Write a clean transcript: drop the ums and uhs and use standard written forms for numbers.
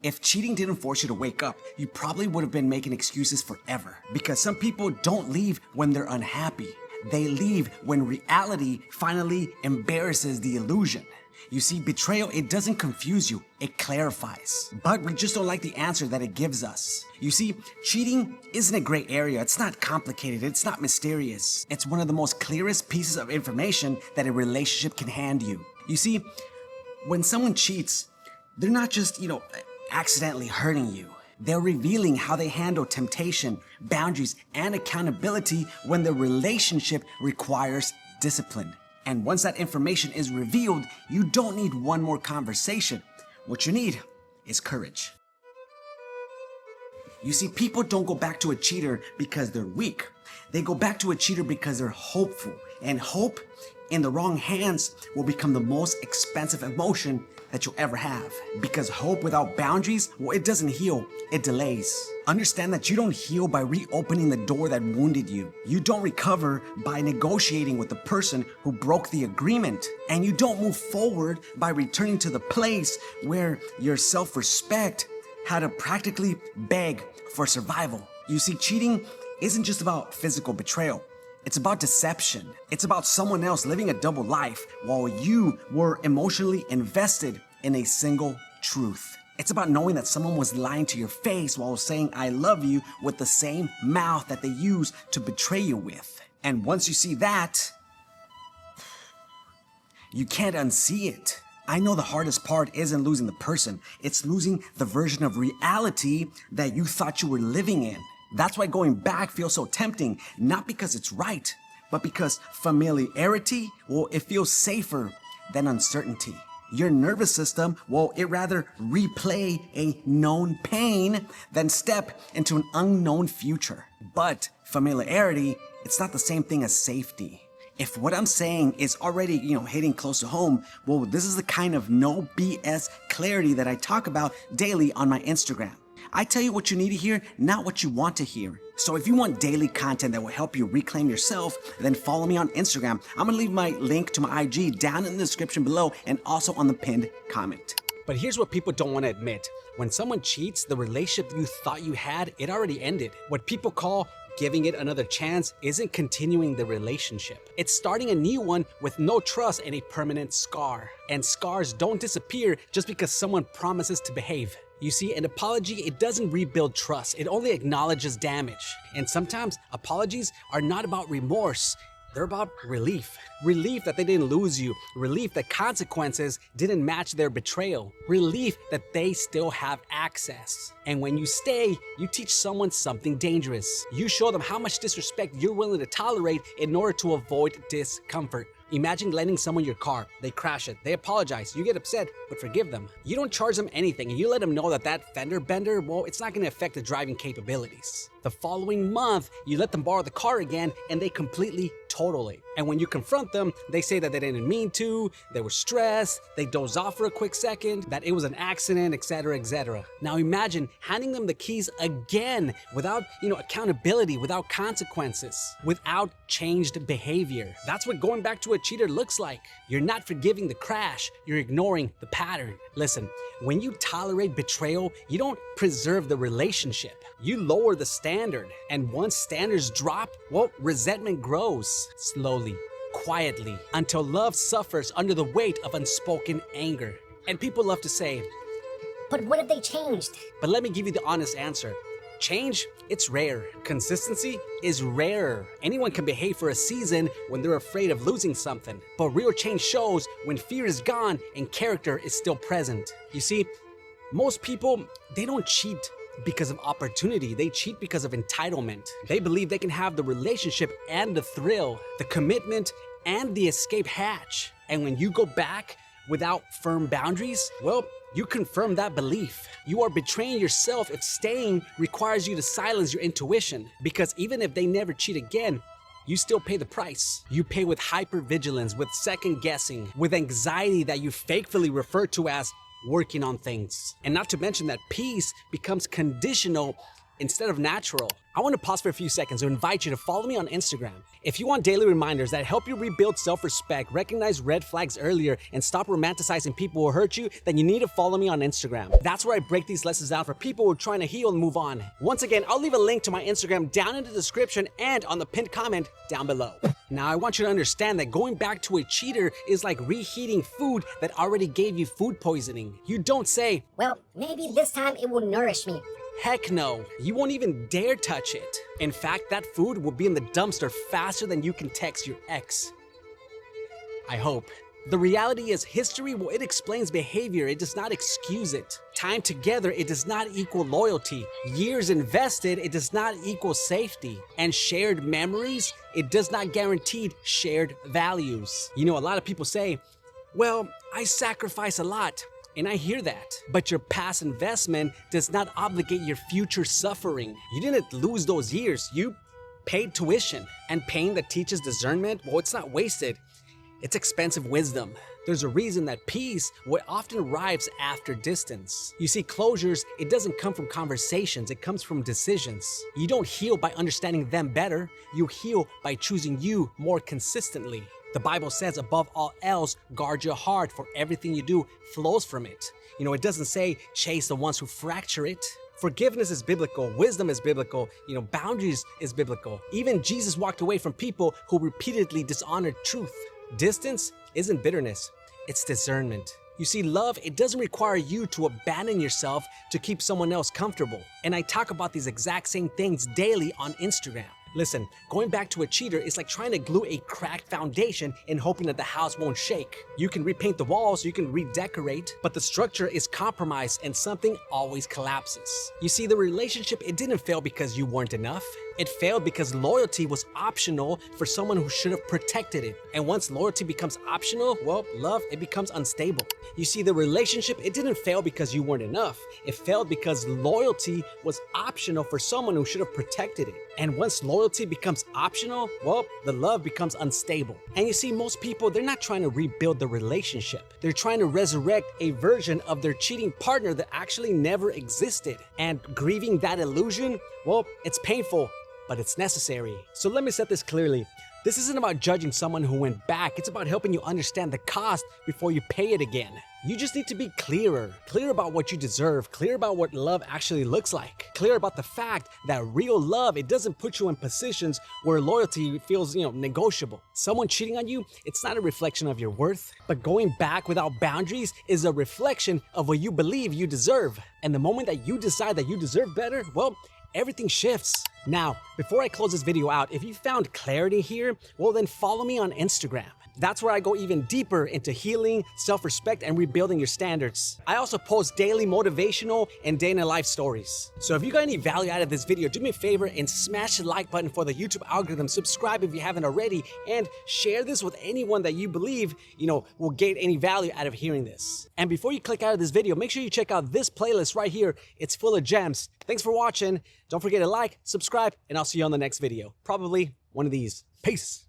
If cheating didn't force you to wake up, you probably would have been making excuses forever. Because some people don't leave when they're unhappy. They leave when reality finally embarrasses the illusion. You see, betrayal, it doesn't confuse you, it clarifies. But we just don't like the answer that it gives us. You see, cheating isn't a gray area, it's not complicated, it's not mysterious. It's one of the most clearest pieces of information that a relationship can hand you. You see, when someone cheats, they're not just, accidentally hurting you. They're revealing how they handle temptation, boundaries, and accountability when the relationship requires discipline. And once that information is revealed, you don't need one more conversation. What you need is courage. You see, people don't go back to a cheater because they're weak. They go back to a cheater because they're hopeful. And hope in the wrong hands will become the most expensive emotion that you'll ever have. Because hope without boundaries, well, it doesn't heal, it delays. Understand that you don't heal by reopening the door that wounded you. You don't recover by negotiating with the person who broke the agreement. And you don't move forward by returning to the place where your self-respect had to practically beg for survival. You see, cheating isn't just about physical betrayal. It's about deception. It's about someone else living a double life while you were emotionally invested in a single truth. It's about knowing that someone was lying to your face while saying I love you with the same mouth that they use to betray you with. And once you see that, you can't unsee it. I know the hardest part isn't losing the person. It's losing the version of reality that you thought you were living in. That's why going back feels so tempting, not because it's right, but because familiarity, well, it feels safer than uncertainty. Your nervous system, well, it rather replay a known pain than step into an unknown future. But familiarity, it's not the same thing as safety. If what I'm saying is already, hitting close to home, well, this is the kind of no BS clarity that I talk about daily on my Instagram. I tell you what you need to hear, not what you want to hear. So if you want daily content that will help you reclaim yourself, then follow me on Instagram. I'm gonna leave my link to my IG down in the description below and also on the pinned comment. But here's what people don't want to admit. When someone cheats, the relationship you thought you had, it already ended. What people call giving it another chance isn't continuing the relationship. It's starting a new one with no trust and a permanent scar. And scars don't disappear just because someone promises to behave. You see, an apology, it doesn't rebuild trust. It only acknowledges damage. And sometimes apologies are not about remorse. They're about relief. Relief that they didn't lose you. Relief that consequences didn't match their betrayal. Relief that they still have access. And when you stay, you teach someone something dangerous. You show them how much disrespect you're willing to tolerate in order to avoid discomfort. Imagine lending someone your car, they crash it, they apologize, you get upset, but forgive them. You don't charge them anything and you let them know that fender bender, well, it's not gonna affect the driving capabilities. The following month, you let them borrow the car again and they completely total it. And when you confront them, they say that they didn't mean to, they were stressed, they dozed off for a quick second, that it was an accident, etc., etc. Now imagine handing them the keys again without, accountability, without consequences, without changed behavior. That's what going back to a cheater looks like. You're not forgiving the crash, you're ignoring the pattern. Listen, when you tolerate betrayal, you don't preserve the relationship. You lower the standard. And once standards drop, well, resentment grows slowly, quietly, until love suffers under the weight of unspoken anger. And people love to say, but what if they changed? But let me give you the honest answer. Change, it's rare. Consistency is rarer. Anyone can behave for a season when they're afraid of losing something. But real change shows when fear is gone and character is still present. You see, most people, they don't cheat because of opportunity. They cheat because of entitlement. They believe they can have the relationship and the thrill, the commitment and the escape hatch. And when you go back without firm boundaries, well, you confirm that belief. You are betraying yourself if staying requires you to silence your intuition. Because even if they never cheat again, you still pay the price. You pay with hypervigilance, with second guessing, with anxiety that you fakely refer to as working on things. And not to mention that peace becomes conditional instead of natural. I want to pause for a few seconds to invite you to follow me on Instagram. If you want daily reminders that help you rebuild self-respect, recognize red flags earlier, and stop romanticizing people who hurt you, then you need to follow me on Instagram. That's where I break these lessons down for people who are trying to heal and move on. Once again, I'll leave a link to my Instagram down in the description and on the pinned comment down below. Now, I want you to understand that going back to a cheater is like reheating food that already gave you food poisoning. You don't say, Well, maybe this time it will nourish me. heck no, you won't even dare touch it. In fact, that food will be in the dumpster faster than you can text your ex. I hope. The reality is history, well, it explains behavior, it does not excuse it. Time together, it does not equal loyalty. Years invested, it does not equal safety. And shared memories, it does not guarantee shared values. You know, a lot of people say, well, I sacrifice a lot. And I hear that. But your past investment does not obligate your future suffering. You didn't lose those years, you paid tuition. And pain that teaches discernment, well, it's not wasted. It's expensive wisdom. There's a reason that peace what often arrives after distance. You see, closures, it doesn't come from conversations, it comes from decisions. You don't heal by understanding them better, you heal by choosing you more consistently. The Bible says, above all else, guard your heart, for everything you do flows from it. You know, it doesn't say chase the ones who fracture it. Forgiveness is biblical, wisdom is biblical, boundaries is biblical. Even Jesus walked away from people who repeatedly dishonored truth. Distance isn't bitterness, it's discernment. You see, love, it doesn't require you to abandon yourself to keep someone else comfortable. And I talk about these exact same things daily on Instagram. Listen, going back to a cheater is like trying to glue a cracked foundation and hoping that the house won't shake. You can repaint the walls, you can redecorate, but the structure is compromised and something always collapses. You see, the relationship, it didn't fail because you weren't enough. It failed because loyalty was optional for someone who should have protected it. And once loyalty becomes optional, well, love, it becomes unstable. You see, the relationship, it didn't fail because you weren't enough. It failed because loyalty was optional for someone who should have protected it. And once loyalty becomes optional, well, the love becomes unstable. And you see, most people, they're not trying to rebuild the relationship. They're trying to resurrect a version of their cheating partner that actually never existed. And grieving that illusion, well, it's painful, but it's necessary. So let me set this clearly. This isn't about judging someone who went back. It's about helping you understand the cost before you pay it again. You just need to be clear about what you deserve, clear about what love actually looks like, clear about the fact that real love, it doesn't put you in positions where loyalty feels, negotiable. Someone cheating on you, it's not a reflection of your worth, but going back without boundaries is a reflection of what you believe you deserve. And the moment that you decide that you deserve better, well, everything shifts. Now, before I close this video out, if you found clarity here, well then follow me on Instagram. That's where I go even deeper into healing, self-respect, and rebuilding your standards. I also post daily motivational and day-in-the-life stories. So if you got any value out of this video, do me a favor and smash the like button for the YouTube algorithm, subscribe if you haven't already, and share this with anyone that you believe, will gain any value out of hearing this. And before you click out of this video, make sure you check out this playlist right here. It's full of gems. Thanks for watching. Don't forget to like, subscribe, and I'll see you on the next video. Probably one of these. Peace.